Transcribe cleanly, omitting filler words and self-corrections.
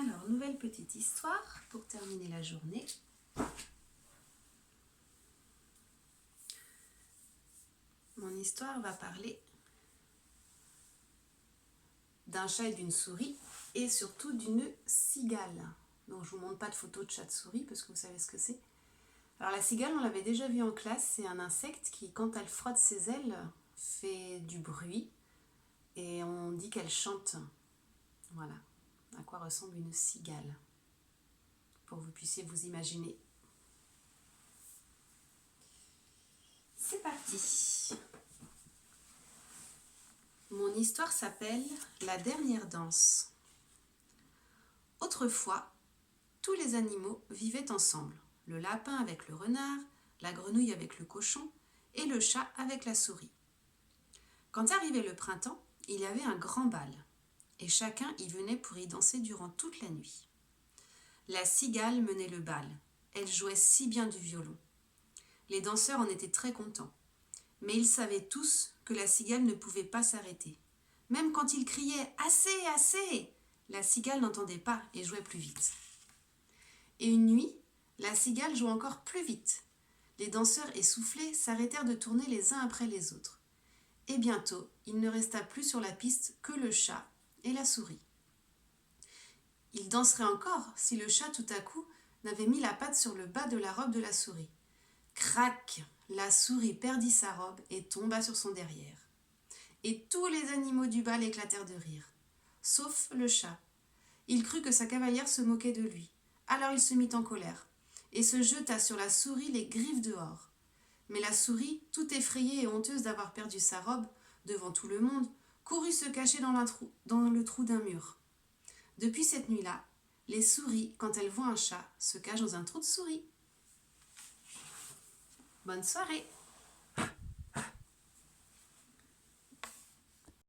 Alors, nouvelle petite histoire pour terminer la journée. Mon histoire va parler d'un chat et d'une souris et surtout d'une cigale. Donc je ne vous montre pas de photo de chat de souris parce que vous savez ce que c'est. Alors la cigale, on l'avait déjà vu en classe, c'est un insecte qui, quand elle frotte ses ailes, fait du bruit et on dit qu'elle chante. Voilà à quoi ressemble une cigale, pour que vous puissiez vous imaginer. C'est parti. Mon histoire s'appelle « La dernière danse ». Autrefois, tous les animaux vivaient ensemble. Le lapin avec le renard, la grenouille avec le cochon et le chat avec la souris. Quand arrivait le printemps, il y avait un grand bal et chacun y venait pour y danser durant toute la nuit. La cigale menait le bal. Elle jouait si bien du violon. Les danseurs en étaient très contents. Mais ils savaient tous que la cigale ne pouvait pas s'arrêter. Même quand ils criaient « Assez, assez !» la cigale n'entendait pas et jouait plus vite. Et une nuit, la cigale joue encore plus vite. Les danseurs essoufflés s'arrêtèrent de tourner les uns après les autres. Et bientôt, il ne resta plus sur la piste que le chat et la souris. Ils danseraient encore si le chat tout à coup n'avait mis la patte sur le bas de la robe de la souris. Crac! La souris perdit sa robe et tomba sur son derrière. Et tous les animaux du bal éclatèrent de rire, sauf le chat. Il crut que sa cavalière se moquait de lui. Alors il se mit en colère et se jeta sur la souris les griffes dehors. Mais la souris, tout effrayée et honteuse d'avoir perdu sa robe devant tout le monde, courut se cacher dans le trou d'un mur. Depuis cette nuit-là, les souris, quand elles voient un chat, se cachent dans un trou de souris. Bonne soirée!